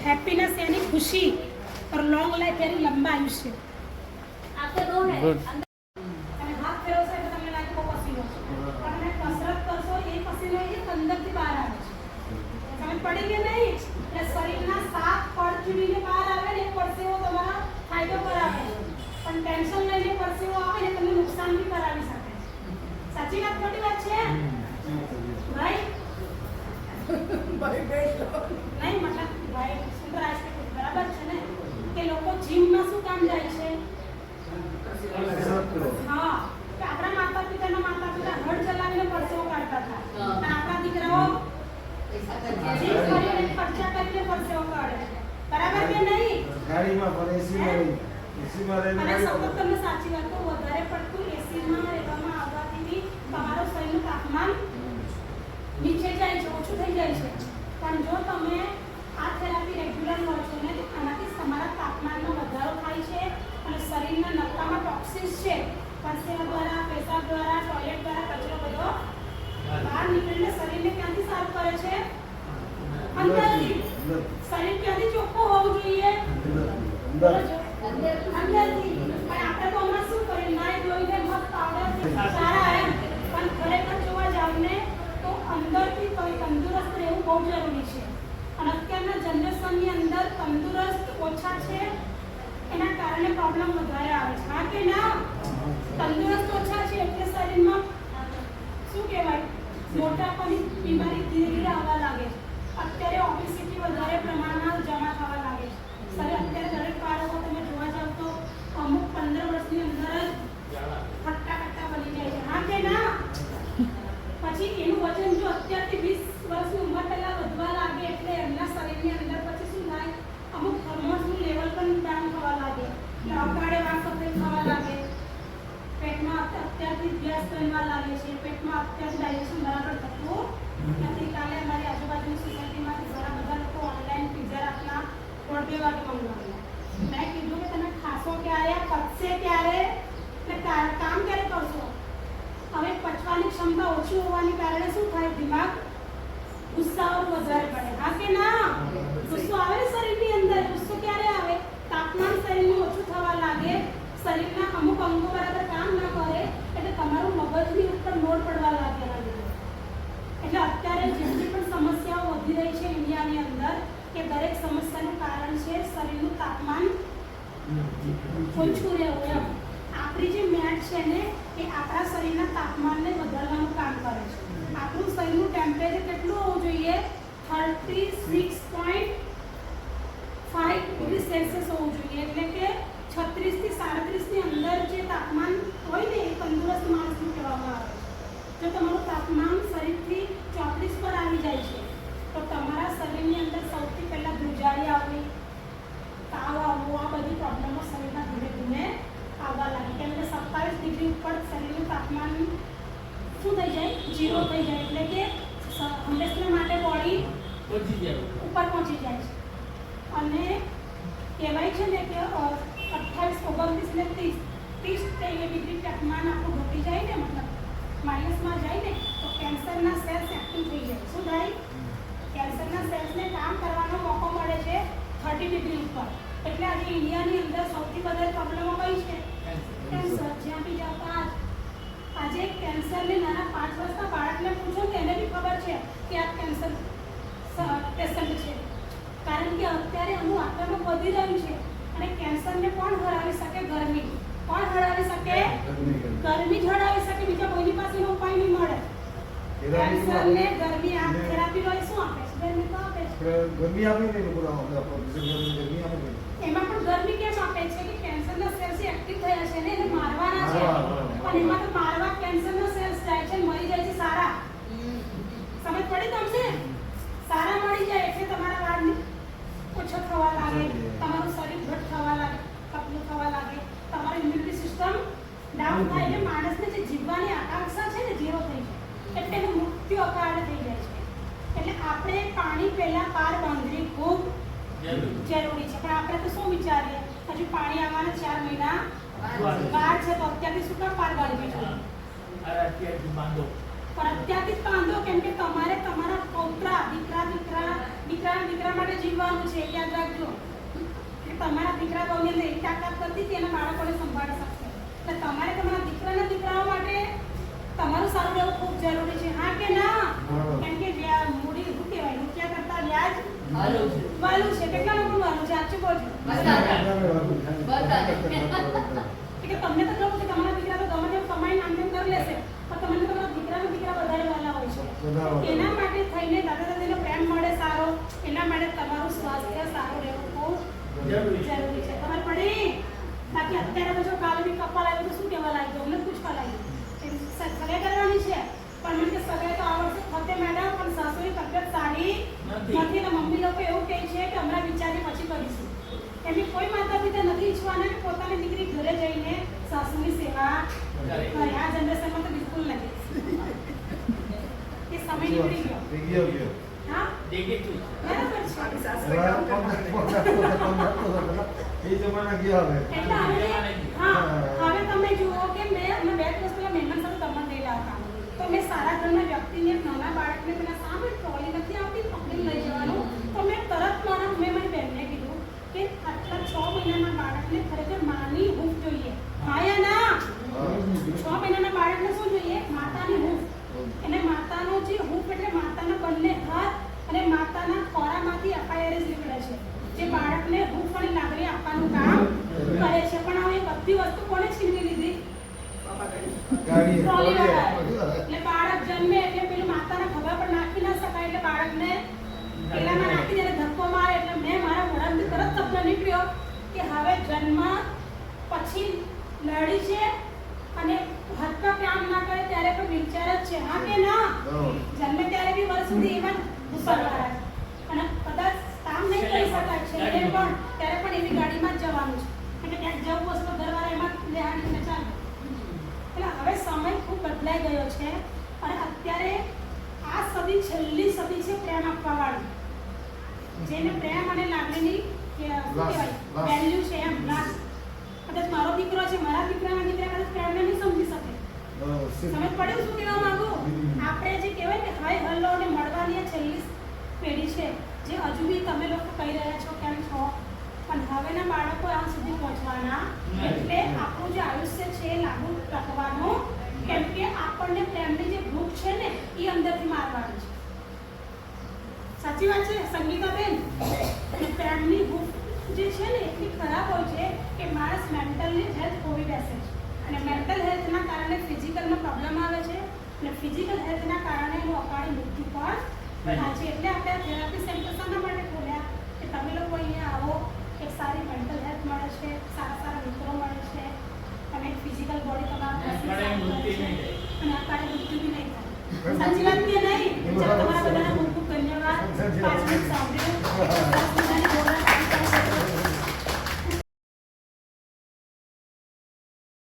Happiness यानी खुशी और लॉन्ग लाइफ यानी लंबा आयुष्य। आपके दो है અને હાથ ફેરવશો એટલે તમને લાગે બહુ પસીનો છે, પણ તમે કસરત કરશો એ પસીનો એ અંદરથી બહાર આવે છે, સમજ પડી કે નહીં? એટલે શરીરના 7 પરચુડીને બહાર આવે ને એ પરસેવો તમારા ફાયદો કરાવે, પણ ટેન્શન લઈને પરસેવો આવે ને તમને નુકસાન બી કરાવી શકે છે। સાચી વાત ખોટી વાત છે ભાઈ? નહીં મતલબ ભાઈ સુંદર આસ્પેક્ટ બરાબર છે ને કે લોકો જીમમાં શું કામ જાય છે? હા, કે આપણા માતા પિતા હળ ચલાવીને પરસેવો કાઢતા હતા, અને આપણા દીકરાઓ જીમ કરીને ખર્ચા કરીને પરસેવો કાઢે, બરાબર કે નહીં? ગાડીમાં પણ એસીમાં રહીને અને સતત તમને સાચી વાત કહું, વધારે પડતું એસીમાં રહેવામાં આવવાથી તમારું શરીરનું તાપમાન નીચે જાય છે, ઓછું થઈ જાય છે, પણ જો તમે આ થેરાપી રેગ્યુલર લો છો ને તો આનાથી તમારા તાપમાનમાં વધારો થાય છે અને શરીરના નકામા ટોક્સિન્સ છે પરસેવા દ્વારા, પેશાબ દ્વારા, ટોયલેટ દ્વારા કચરો બધો બહાર નીકળીને શરીરને ક્યાંથી સાફ કરે છે? અંદરથી। શરીર ક્યાંથી ચોખ્ખું હોવું જોઈએ? અંદરથી। પણ આપણે તો હમણાં શું કરીએ, નાઈ ધોઈને મસ્ત પાવડર સારા એમ, પણ ખરેખર જોવા જાવ ને તો અંદરથી તંદુરસ્ત રહેવું બહુ જરૂરી છે। અને અત્યારના જનરેશનની અંદર તંદુરસ્ત ઓછા છે, એના કારણે પ્રોબ્લેમ વધારે આવે છે, હા કે ના? તંદુરસ્ત ઓછા છે એટલે શરીરમાં શું કહેવાય, મોટાપાની બીમારી ધીરે ધીરે આવવા લાગે છે। અત્યારે ઓબેસિટી વધારે પ્રમાણમાં જમા થવા લાગે છે શરીર। અત્યારે દરેક બાળકો તમે જોવા જાવ તો અમુક 15 વર્ષની અંદર જ ખટ્ટા બની જાય છે, હા કે ના? પછી એનું વજન જો અત્યારથી 20 વર્ષની ઉંમર પહેલા વધવા લાગે એટલે એમના શરીરની અંદર પછી શું થાય, અમુક હોર્મોન્સનું લેવલ પણ ડાઉન થવા લાગે, અગાડે વાળ સફેદ થવા લાગે, પેટમાં અત્યારથી ગેસ બનવા લાગે છે, પેટમાં અત્યારથી ડાયજેશન બરાબર થતું નથી। કાલે અમારી આજુબાજુની સોસાયટીમાંથી ઘણા બધા લોકો ઓનલાઈન પિઝા રાતના 1:30 વાગે મંગાવેલા। મેં કીધું કે તમે ખાશો ક્યારે, પચશે ક્યારે ને કામ ક્યારે કરશો? હવે પચવાની ક્ષમતા ઓછી હોવાને કારણે શું થાય, દિમાગ ગુસ્સાઓ વધારે પડે, હા કે ના? ગુસ્સો આવે ને શરીરની અંદર, ગુસ્સો ક્યારે આવે? તાપમાન શરીરનું ઓછું થવા લાગે, શરીરના અમુક અંગો બરાબર કામ ન કરે એટલે તમારું મગજની ઉપર લોડ પડવા લાગે, એટલે અત્યારે જેટલી પણ સમસ્યાઓ વધી રહી છે ઇન્ડિયાની અંદર કે દરેક સમસ્યાનું કારણ છે શરીરનું તાપમાન ઓછું રહેવું એમ। આપણી જે મેટ છે ને એ આપણા શરીરના તાપમાનને વધારવાનું કામ કરે છે। આપણું શરીરનું ટેમ્પરેચર કેટલું હોવું જોઈએ? 36.5 ડિગ્રી સેલ્સિયસ હોવું જોઈએ, એટલે કે 36 થી 37 ની અંદર જે તાપમાન હોય ને એ તંદુરસ્ત માણસનું કહેવામાં આવે છે। જો તમારું તાપમાન શરીરથી 34 પર આવી જાય છે તો તમારા શરીરની અંદર સૌથી પહેલાં ધ્રુજારી આવવી, તાવ આવવું, આ બધી પ્રોબ્લેમો શરીરમાં ધીમે ધીમે આવવા લાગી, કેમ કે 27 ડિગ્રી ઉપર શરીરનું તાપમાન શું થઈ જાય? 0 થઈ જાય, એટલે કે હંમેશા માટે બોડી ઉપર પહોંચી જાય છે। અને કહેવાય છે ને કે 28, 29 ને 30 ડિગ્રી તાપમાન આપણું ઘટી જાય ને, મતલબ માઇનસમાં જાય ને તો કેન્સરના સેલ્સ એક્ટિવ થઈ જાય। શું થાય? કેન્સરના સેલ્સને કામ કરવાનો મોકો મળે છે 30 ડિગ્રી ઉપર। એટલે આજે ઇન્ડિયાની અંદર સૌથી વધારે પ્રોબ્લેમો કઈ છે? કેન્સર। જ્યાં બી જાઓ તો આજે કેન્સરને નાના 5 વર્ષના બાળકને પૂછો કે એને બી ખબર છે કે આ કેન્સર પેશન્ટ છે, કારણ કે અત્યારે આનું આક્રમણ વધી રહ્યું છે। અને કેન્સરને કોણ હરાવી શકે? ગરમી। કોણ હરાવી શકે? ગરમી જ હરાવી શકે, બીજા કોઈની પાસે એનો ઉપાય નહીં મળે। કેન્સરને ગરમી આ થેરાપી લો એ શું આપે છે? ગરમી તો આપે છે, ગરમી આપે ને ગરમી આપે, એમાં પણ ગરમી કેમ આપે છે કે કેન્સરના સેલ્સ એક્ટિવ થયા છે ને એને મારવાના છે, પણ એમાં તો મારવા કેન્સરના સેલ્સ જાય છે, મરી જાય છે સારા। સમજ પડી તમને? સારા મળી જાય એટલે તમારા વાળ ઓછો થવા લાગે, તમારું શરીર ઘટ થવા લાગે, કપલું થવા લાગે, તમારી ઇમ્યુનિટી સિસ્ટમ ડાઉન થાય, એટલે માણસને જે જીવવાની આકાંક્ષા છે ને 0 થઈ જાય, એટલે એનું મૃત્યુ અકાળે થઈ જાય છે। એટલે આપણે પાણી પહેલા પાર બાંધવી ખૂબ જરૂરી છે, પણ આપણે તો શું વિચારીએ, હજુ પાણી આવવાના 4 મહિના વાર છે તો અત્યારથી શું કામ પાર બાંધવી જોઈએ? પણ અત્યારથી જ બાંધો, કેમ કે તમારે તમારા પૌત્ર દીકરા માટે જીવવાનું છે, યાદ રાખજો। હતું કે તમારા દીકરા બહુને એવી તાકાત નથી કે એના બાળકોને સંભાળી શકશે. એટલે તમારે તમારા દીકરાના દીકરાઓ માટે તમારું સારું રહેવું ખૂબ જરૂરી છે. હા કે ના? કેમ કે મૂડી શું કહેવાય, રૂપિયા કરતા વ્યાજ વાલું છે. કેટલા લોકો વાલું છે? સાચું બોલજો. કે તમને તો ખબર છે તમારા દીકરા તો ગમે તેમ કમાઈને આમ તેમ કરી લેશે, પણ તમને તમારા દીકરાના દીકરા વધારે વાલા હોય છે. એના માટે થઈને દાદા દાદીનો પ્રેમ મળે સારો, એના માટે તમારું સ્વાસ્થ્ય સારું રહેવું ખૂબ જરૂરી છે. ખબર પડી? બાકી અત્યારે તો જો કાલે બી કપાલ આવ્યું તો શું કહેવા લાગ્યું, અમને પૂછવા લાગ્યું સગાઈ કરવાની છે, પણ મને કે સગાઈ તો આ વર્ષે થતે મેડમ, પણ સાસુની તબિયત સારી નથી ને મમ્મી લોકો એવું કહે છે કે હમણાં વિચારી પછી કરીશું. એમની કોઈ માતા પિતા નથી ઈચ્છવાના કે પોતાની દીકરી ઘરે જઈને સાસુની સેવા કરે. આ જનરેશનમાં તો બિલકુલ નથી. એ સમય નીકળી ગયો. હા બરાબર છે. એ જમાના ગયા હવે. એટલે હવે હા, હવે તમે જુઓ કે અમે 2 દિવસ પહેલા મહેમાન સાથે દમણ ગયેલા હતા, તો મેં સારા ઘરના વ્યક્તિને નાના બાળકને પેલા સામે ટ્રોલી નથી આવતી પકડીને લઈ જવાનું, તો મેં તરત મેં મારી બહેનને કીધું કે આટલા 6 મહિનાના બાળકને ખરેખર માની હૂંફ જોઈએ. હા ના? 6 મહિનાના બાળકને શું જોઈએ? માતાની હૂંફ. એને માતાનો જે હૂંફ એટલે માતાના બંને હાથ અને માતાના ખોરામાંથી અપાયરે જ નીકળે છે, જે બાળકને હૂંફ અને લાગણી આપવાનું કામ કરે છે. પણ હવે બધી વસ્તુ કોણે છીનવી લીધી? ટ્રોલીવાળા. એટલે બાળક જન્મે એટલે પેલું માતાના ખભા પર નાખી ના શકાય, એટલે બાળકને પેલામાં નાખી દે, ધક્કો મારે. એટલે મેં મારા મોઢામાંથી તરત શબ્દ નીકળ્યો કે હવે જન્મ પછી લડી છે અને હાથમાં કામ ના કરે ત્યારે પણ વિચાર જ છે. હા કે ના? જન્મે ત્યારે બી વર્ષ સુધી એમાં ઘૂસરવાળા છે, અને કદાચ કામ નહીં કરી શકાય છે એ પણ ત્યારે પણ એવી ગાડીમાં જ જવાનું છે, એટલે ક્યાંક જવું હશે તો ઘરવાળા એમાં લેહાડીને ચાલે. એટલે હવે સમય ખૂબ બદલાઈ ગયો છે, અને અત્યારે આ સદી છેલ્લી સદી છે પ્રેમ આપવાવાળી, જેને પ્રેમ અને લાગણીની વેલ્યુ છે. એમ લાસ્ટ કદાચ મારો દીકરો છે, મારા દીકરાના દીકરા કદાચ પ્રેમને નહીં સમજી શકે. સમજ પડે શું કહેવા માંગુ? આપણે જે કહેવાય કે હાય હલ્લો અને મળવાની આ છેલ્લી પેઢી છે, જે હજુ બી તમે લોકો કહી રહ્યા છો કેમ છો, પણ હવેના બાળકો આ સુધી પહોંચવાના. એટલે આપણું જે આયુષ્ય છે એ લાગુ રાખવાનું, કેમ કે આપણને પ્રેમની જે ભૂખ છે ને એ અંદરથી મારવાની છે. સાચી વાત છે સંગીતાબેન? પ્રેમની ભૂખ જે છે ને એટલી ખરાબ હોય છે કે માણસ મેન્ટલી હેલ્થ ખોવી બેસે છે, અને મેન્ટલ હેલ્થના કારણે ફિઝિકલનો પ્રોબ્લેમ આવે છે, અને ફિઝિકલ હેલ્થના કારણે એનું અકાળે મૃત્યુ પણ થાય છે. એટલે આપણે થેરાપી સેન્ટર શાના માટે ખોલ્યા કે તમે લોકો અહીંયા આવો, એક સારી મેન્ટલ હેલ્થ મળે છે, સારા સારા મિત્રો મળે છે, અને ફિઝિકલ બોડી તમારા અને અકાળે મૃત્યુ બી નહીં થાય. સાચી વાત કે નહીં? તમારા બધાના ખૂબ ખૂબ ધન્યવાદ. 5 મિનિટ સાંભળ્યું.